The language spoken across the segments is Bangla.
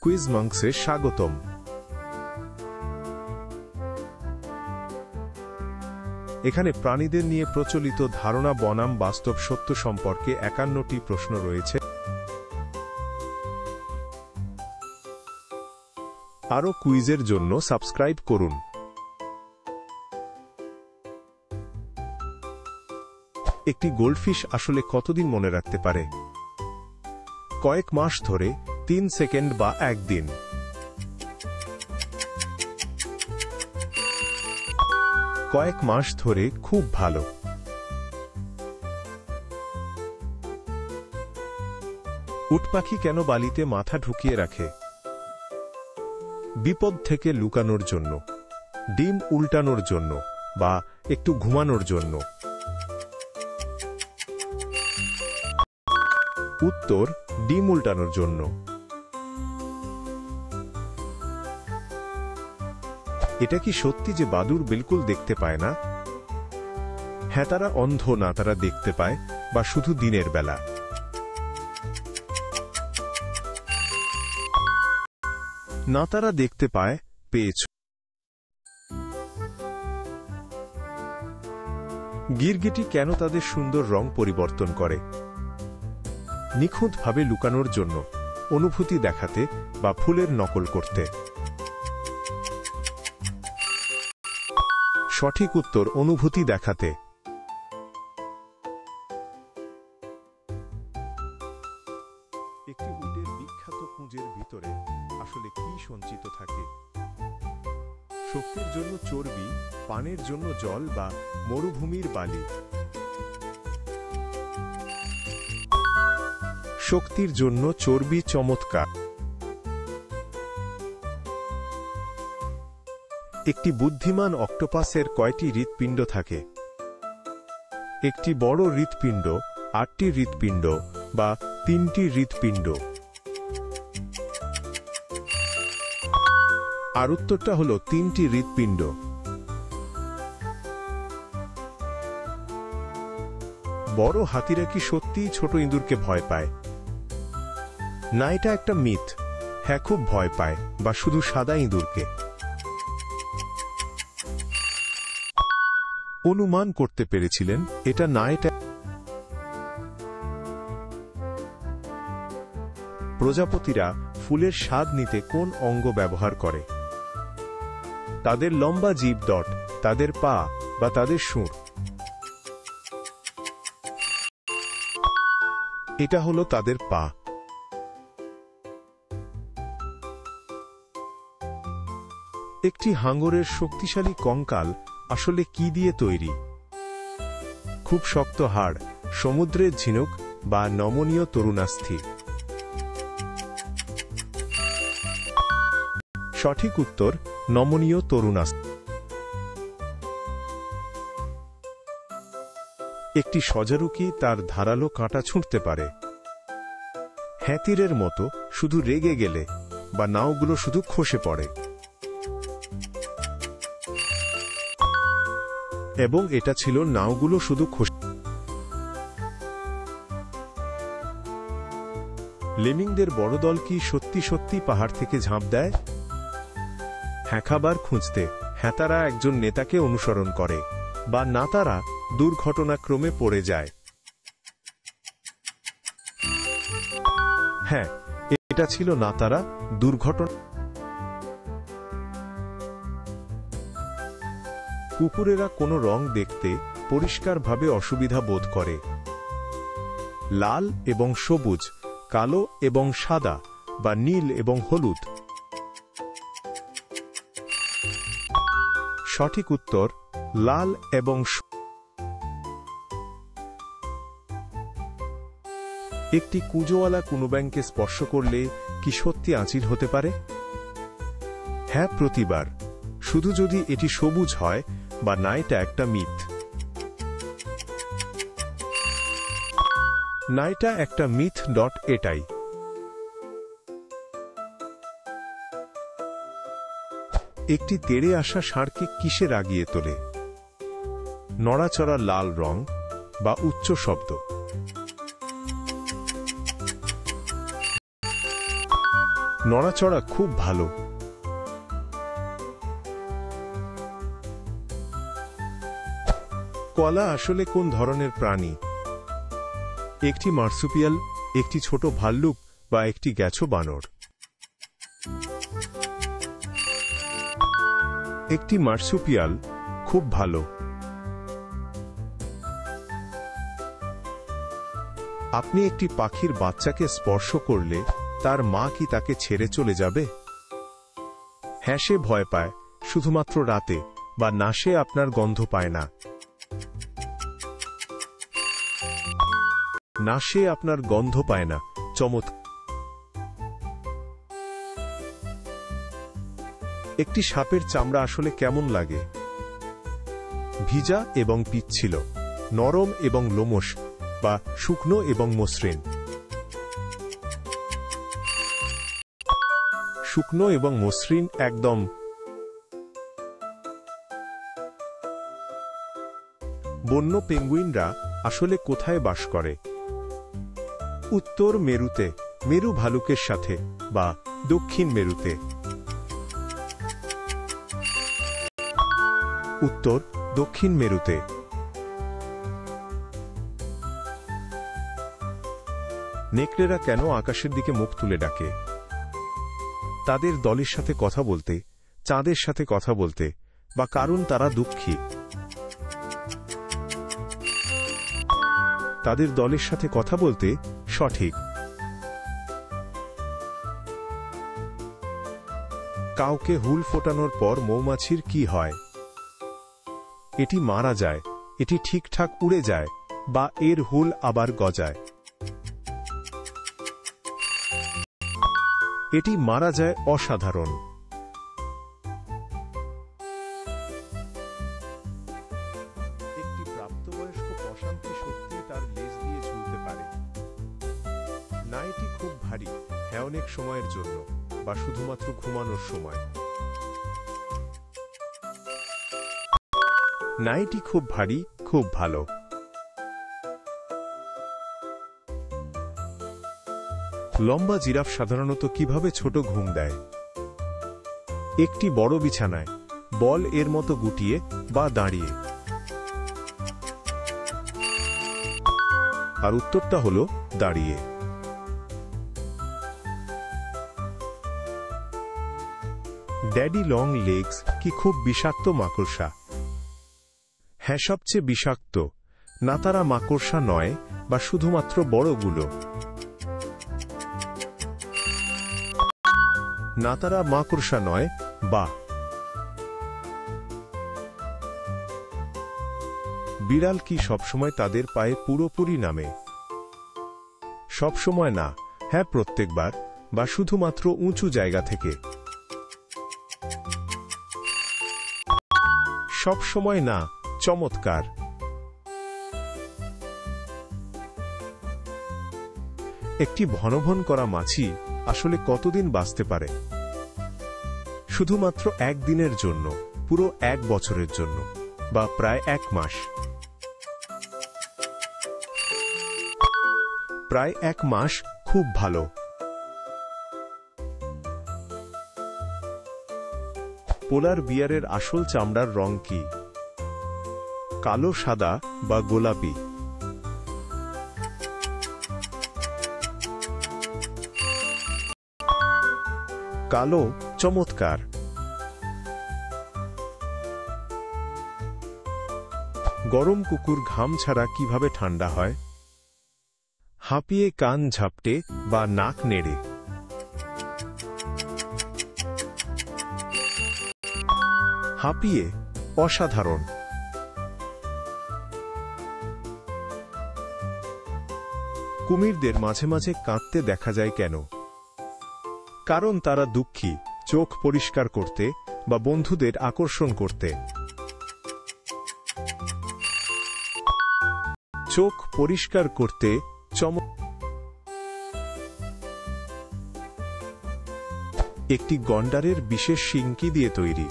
কুইজ মঙ্কসে স্বাগতম। এখানে প্রাণীদের নিয়ে প্রচলিত ধারণা বনাম বাস্তব সত্য সম্পর্কে 51টি প্রশ্ন রয়েছে। আরও কুইজের জন্য সাবস্ক্রাইব করুন। একটি গোল্ডফিশ আসলে কতদিন মনে রাখতে পারে? কয়েক মাস ধরে, 3 সেকেন্ড বা 1 দিন? কয়েক মাস ধরে খুব ভালো। উট পাখি কেন বালিতে মাথা ঢুকিয়ে রাখে? বিপদ থেকে লুকানোর জন্য, ডিম উল্টানোর জন্য, বা একটু ঘুমানোর জন্য? উত্তর, ডিম উল্টানোর জন্য। এটা কি সত্যি যে বাদুড় বিলকুল দেখতে পায় না? হ্যাঁ, তারা অন্ধ না, তারা দেখতে পায়, বা শুধু দিনের বেলা? না, তারা দেখতে পায়। পেয়েছ। গিরগিটি কেন তাদের সুন্দর রং পরিবর্তন করে? নিখুঁতভাবে লুকানোর জন্য, অনুভূতি দেখাতে, বা ফুলের নকল করতে? সঠিক উত্তর, অনুভূতি দেখাতে। একটি উটের বিখ্যাত পুঁজের ভিতরে আসলে কি সঞ্চিত থাকে? শক্তির জন্য চর্বি, পানের জন্য জল, বা মরুভূমির বালি? শক্তির জন্য চর্বি। চমৎকার। একটি বুদ্ধিমান অক্টোপাসের কয়টি হৃৎপিণ্ড থাকে? একটি বড় হৃৎপিণ্ড, 8টি হৃৎপিণ্ড, বা 3টি হৃৎপিণ্ড? আর উত্তরটা হল 3টি হৃৎপিণ্ড। বড় হাতিরা কি সত্যিই ছোট ইঁদুরকে ভয় পায়? না, এটা একটা মিথ। হ্যাঁ, খুব ভয় পায়, বা শুধু সাদা ইঁদুরকে? অনুমান করতে পেরেছিলেন এটা না। এটা প্রজাপতিরা ফুলের স্বাদ নিতে কোন অঙ্গ ব্যবহার করে? তাদের লম্বা জিভ, ডট, তাদের পা, বা তাদের সুর? এটা হলো তাদের পা। একটি হাঙরের শক্তিশালী কঙ্কাল আসলে কি দিয়ে তৈরি? খুব শক্ত হাড়, সমুদ্রের ঝিনুক, বা নমনীয় তরুণাস্থি? সঠিক উত্তর, নমনীয় তরুণাস্থি। একটি সজারু কি তার ধারালো কাঁটা ছুঁড়তে পারে? হ্যাঁ, তীরের মতো, শুধু রেগে গেলে, বা নাওগুলো শুধু খসে পড়ে? এবং এটা ছিল নাওগুলো শুধু খসে। লেমিংদের বড় দল কি সত্যি সত্যি পাহাড় থেকে ঝাঁপ দেয়? হ্যাঁ, খাবার খুঁজতে। হ্যাঁ, তারা একজন নেতাকে অনুসরণ করে, বা না, তারা দুর্ঘটনাক্রমে পড়ে যায়? হ্যাঁ, এটা ছিল না, তারা দুর্ঘটনা। কুকুরেরা কোনো রং দেখতে পরিষ্কারভাবে অসুবিধা বোধ করে? লাল এবং সবুজ, কালো এবং সাদা, বা নীল এবং হলুদ? সঠিক উত্তর, লাল এবং একটি কুঁজোওয়ালা কোনো ব্যাঙকে স্পর্শ করলে কি সত্যি আঁচিল হতে পারে? হ্যাঁ, প্রতিবার, শুধু যদি এটি সবুজ হয়, বা না, এটা একটা মিথ? না, এটা একটা মিথ, ডট, এটাই। একটি তেড়ে আসা ষাঁড়কে কিসে রাগিয়ে তোলে? নড়াচড়া লাল রং, বা উচ্চ শব্দ? নড়াচড়া খুব ভালো। কোয়ালা আসলে কোন ধরনের প্রাণী? একটি মার্সুপিয়াল, একটি ছোট ভাল্লুক বা একটি গেছো বানর? একটি মার্সুপিয়াল। খুব ভালো। আপনি একটি পাখির বাচ্চাকে স্পর্শ করলে তার মা কি তাকে ছেড়ে চলে যাবে? হ্যাঁ, সে ভয় পায়, শুধুমাত্র রাতে, বা না, সে আপনার গন্ধ পায় না। না, সে আপনার গন্ধ পায় না। চমৎকার। একটি সাপের চামড়া আসলে কেমন লাগে? ভিজা এবং পিচ্ছিল, নরম এবং লোমশ, বা শুকনো এবং মসৃণ? শুকনো এবং মসৃণ, একদম। বন্য পেঙ্গুইনরা আসলে কোথায় বাস করে? উত্তর মেরুতে, মেরু ভালুকের সাথে, বা দক্ষিণ মেরুতে? উত্তর দক্ষিণ মেরুতে। নেকড়েরা কেন আকাশের দিকে মুখ তুলে ডাকে? তাদের দলের সাথে কথা বলতে, চাঁদের সাথে কথা বলতে, বা কারণ তারা দুঃখী? তাদের দলের সাথে কথা বলতে। সঠিক। কাউকে হুল ফোটানোর পর মৌমাছির কি হয়? এটি মারা যায়, এটি ঠিকঠাক উড়ে যায়, বা এর হুল আবার গজায়? এটি মারা যায়। অসাধারণ। একটি প্রাপ্তবয়স্ক পশম কি সত্যি তার লেজ দিয়ে ঝুলতে পারে? না, এটি খুব ভারী, হ্যাঁ, অনেক সময়ের জন্য, বা শুধুমাত্র ঘুমানোর সময়। না, এটি খুব ভারী। খুব ভালো। লম্বা জিরাফ সাধারণত কিভাবে ছোট ঘুম দেয়? একটি বড় বিছানায়, বল এর মতো গুটিয়ে, বা দাঁড়িয়ে? আর উত্তরটা হল দাঁড়িয়ে। ড্যাডি লং লেগস কি খুব বিষাক্ত মাকড়সা? হ্যাঁ, সবচেয়ে বিষাক্ত। না, তারা মাকড়সা নয়, বা শুধুমাত্র বড়গুলো? না, তারা মাকড়সা নয়, বা। বিড়াল কি সবসময় তাদের পায়ে পুরোপুরি নামে? সবসময় না, হ্যাঁ, প্রত্যেকবার, বা শুধুমাত্র উঁচু জায়গা থেকে? সবসময় না। চমৎকার। একটি ভনভন করা মাছি আসলে কতদিন বাঁচতে পারে? শুধুমাত্র একদিনের জন্য, পুরো 1 বছরের জন্য, বা প্রায় 1 মাস? প্রায় 1 মাস। খুব ভালো। পোলার বিয়ারের আসল চামড়ার রং কি? কালো, সাদা, বা গোলাপি? কালো। চমৎকার। গরম কুকুর ঘাম ছাড়া কিভাবে ঠান্ডা হয়? হাঁপিয়ে, কান ঝাপটে, বা নাক নেড়ে? হাঁপিয়ে। অসাধারণ। কুমিরদের মাঝে মাঝে কাঁদতে দেখা যায় কেন? কারণ তারা দুঃখী, চোখ পরিষ্কার করতে, বা বন্ধুদের আকর্ষণ করতে? চোখ পরিষ্কার করতে। একটি গন্ডারের বিশেষ শিং কি দিয়ে তৈরি?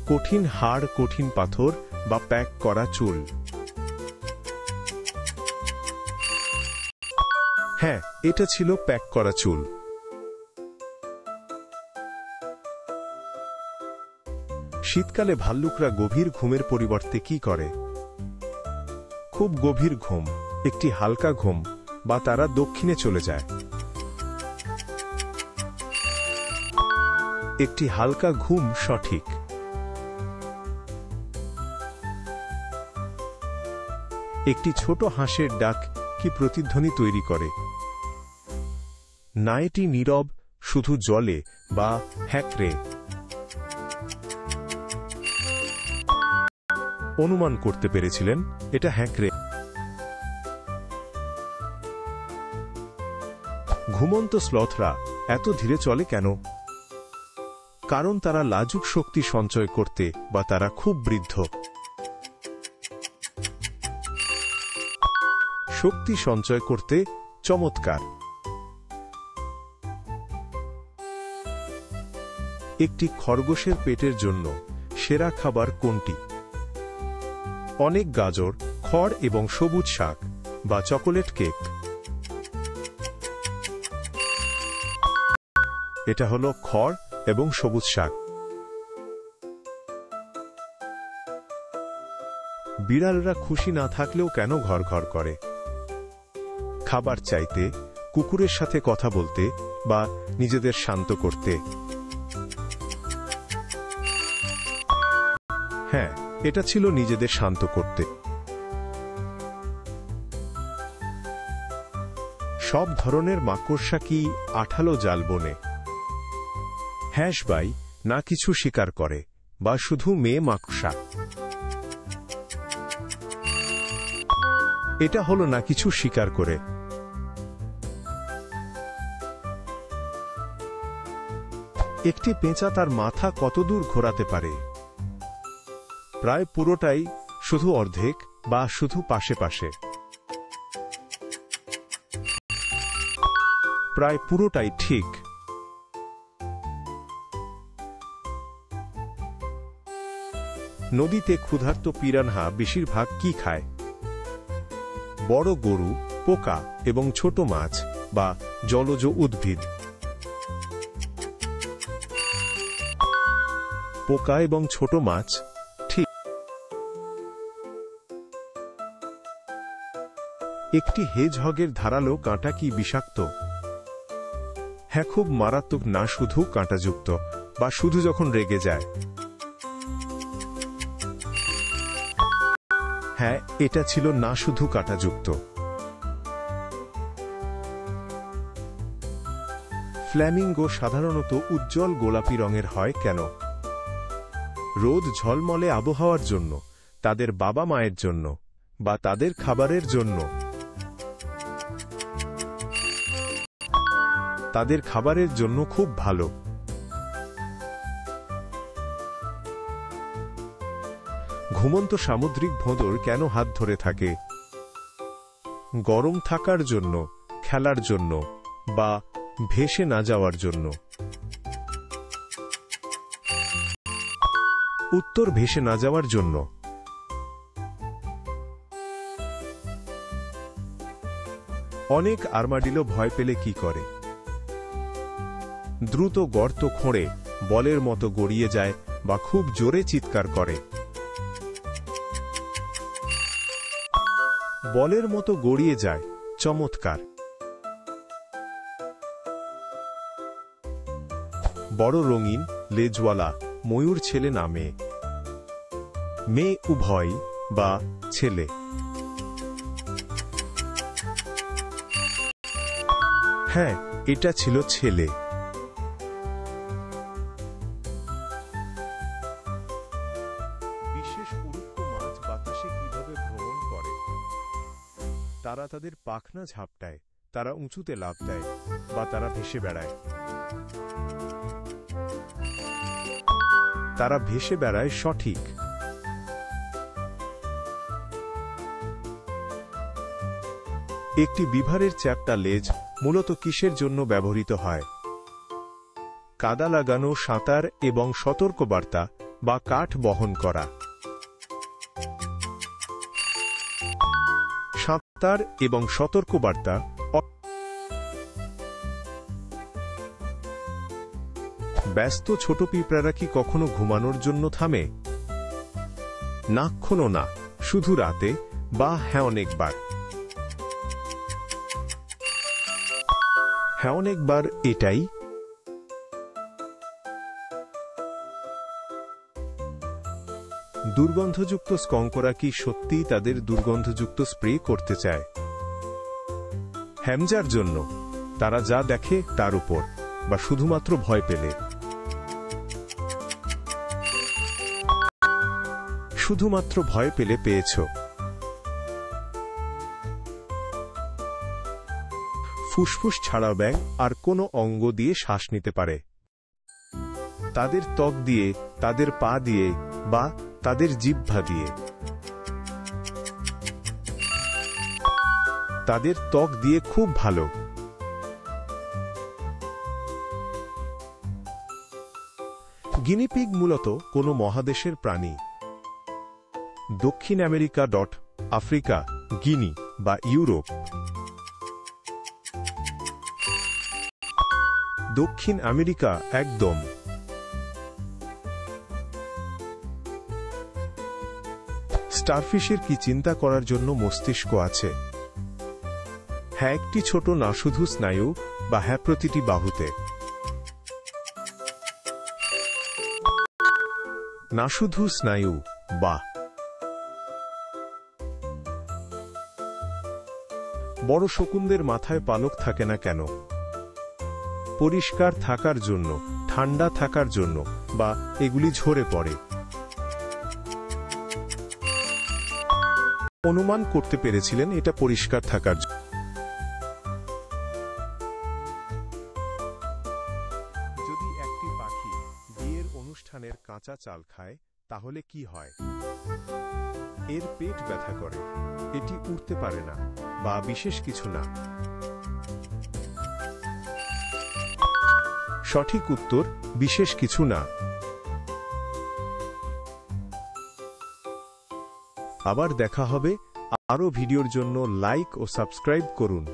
কঠিন হাড়, কঠিন পাথর, বা প্যাক করা চুল? হ্যাঁ, এটা ছিল প্যাক করা চুল। শীতকালে ভাল্লুকরা গভীর ঘুমের পরিবর্তে কি করে? খুব গভীর ঘুম, একটি হালকা ঘুম, বা তারা দক্ষিণে চলে যায়। একটি হালকা ঘুম সঠিক। একটি ছোট হাঁসের ডাক কি প্রতিধ্বনি তৈরি করে? না, এটি নীরব, শুধু জলে বা হ্যাকড়ে। অনুমান করতে পেরেছিলেন এটা হ্যাকড়ে। ঘুমন্ত স্লথরা এত ধীরে চলে কেন? কারণ তারা লাজুক শক্তি সঞ্চয় করতে, বা তারা খুব বৃদ্ধ। শক্তি সঞ্চয় করতে চমৎকার। একটি খরগোশের পেটের জন্য সেরা খাবার কোনটি? অনেক গাজর, খড় এবং সবুজ শাক, বা চকোলেট কেক। এটা হলো খড় এবং সবুজ শাক। বিড়ালরা খুশি না থাকলেও কেন ঘর করে? খাবার চাইতে, কুকুরের সাথে কথা বলতে, বা নিজেদের শান্ত করতে। হ্যাঁ, এটা ছিল নিজেদের শান্ত করতে। সব ধরনের মাকড়সা কি আঠালো জাল বোনে? হ্যাঁসবাই না কিছু শিকার করে, বা শুধু মেয়ে মাকড়সা? এটা হলো না কিছু শিকার করে। একটি পেঁচা তার মাথা কতদূর ঘোরাতে পারে? প্রায় পুরোটাই, শুধু অর্ধেক, বা শুধু পাশে পাশে? প্রায় পুরোটাই ঠিক। নদীতে ক্ষুধার্ত পিরানহা বেশিরভাগ কি খায়? বড় গরু, পোকা এবং ছোট মাছ, বা জলজ উদ্ভিদ? পোকা এবং ছোট মাছ, ঠিক। একটি হেজহগের ধারালো কাঁটা কি বিষাক্ত? হ্যাঁ, খুব মারাত্মক, না শুধু কাঁটাযুক্ত, বা শুধু যখন রেগে যায়। হ্যাঁ, এটা ছিল না শুধু কাঁটাযুক্ত। ফ্ল্যামিঙ্গো সাধারণত উজ্জ্বল গোলাপি রঙের হয় কেন? রোদ ঝলমলে আবহাওয়ার জন্য, তাদের বাবা মায়ের জন্য, বা তাদের খাবারের জন্য? তাদের খাবারের জন্য খুব ভালো। ঘুমন্ত সামুদ্রিক ভোঁদর কেন হাত ধরে থাকে? গরম থাকার জন্য, খেলার জন্য, বা ভেসে না যাওয়ার জন্য? উত্তর, ভেসে না যাওয়ার জন্য। অনেক আর্মাডিলো ভয় পেলে কি করে? দ্রুত গর্ত খোঁড়ে, বলের মতো গড়িয়ে যায়, বা খুব জোরে চিৎকার করে? বলের মতো গড়িয়ে যায়, চমৎকার। বড় রঙিন, লেজওয়ালা ময়ূর ছেলে না মেয়ে? মেয়ে উভয়, বা ছেলে? হ্যাঁ, এটা ছিল ছেলে। বিশেষ উড়ুক্ক মাছ বাতাসে কিভাবে ভ্রমণ করে? তারা তাদের পাখনা ঝাপটায়, তারা উঁচুতে লাফ দেয়, বা তারা ভেসে বেড়ায়? তারা ভেসে বেড়ায়, সঠিক। একটি বিভারের চ্যাপ্টা লেজ মূলত কিসের জন্য ব্যবহৃত হয়? কাদা লাগানো, সাঁতার এবং সতর্কবার্তা, বা কাঠ বহন করা? সাঁতার এবং সতর্কবার্তা। ব্যস্ত ছোট পিঁপড়ারা কি কখনো ঘুমানোর জন্য থামে? নাক্ষণও না, শুধু রাতে বা হ্যাঁ অনেকবার। হ্যাঁ অনেকবার এটাই। দুর্গন্ধযুক্ত স্কঙ্করা কি সত্যিই তাদের দুর্গন্ধযুক্ত স্প্রে করতে চায়? হ্যামজার জন্য, তারা যা দেখে তার উপর, বা শুধুমাত্র ভয় পেলে? শুধুমাত্র ভয় পেলে পেয়েছ। ফুসফুস ছাড়া ব্যাঙ আর কোনো অঙ্গ দিয়ে শ্বাস নিতে পারে? তাদের ত্বক দিয়ে, তাদের পা দিয়ে, বা তাদের জিহ্বা দিয়ে? তাদের ত্বক দিয়ে খুব ভালো। গিনিপিগ মূলত কোনো মহাদেশের প্রাণী? দক্ষিণ আমেরিকা, আফ্রিকা, গিনি বা ইউরোপ? দক্ষিণ আমেরিকা একদম। স্টারফিশের কি চিন্তা করার জন্য মস্তিষ্ক আছে? হ্যাঁ, একটি ছোট না শুধু স্নায়ু, বা হ্যাঁ প্রতিটি বাহুতে? না শুধু স্নায়ু, বা। বড় শকুনদের মাথায় পালক থাকে না কেন? পরিষ্কার থাকার জন্য, ঠান্ডা থাকার জন্য, বা এগুলি ঝরে পড়ে? অনুমান করতে পেরেছিলেন এটা পরিষ্কার থাকার জন্য। যদি একটি পাখি বিয়ের অনুষ্ঠানের কাঁচা চাল খায় তাহলে কি হয়? এর পেট ব্যথা করে, এটি উঠতে পারে না, বা বিশেষ কিছু না। সঠিক উত্তর বিশেষ কিছু না। আবার দেখা হবে। আরও ভিডিওর জন্য লাইক ও সাবস্ক্রাইব করুন।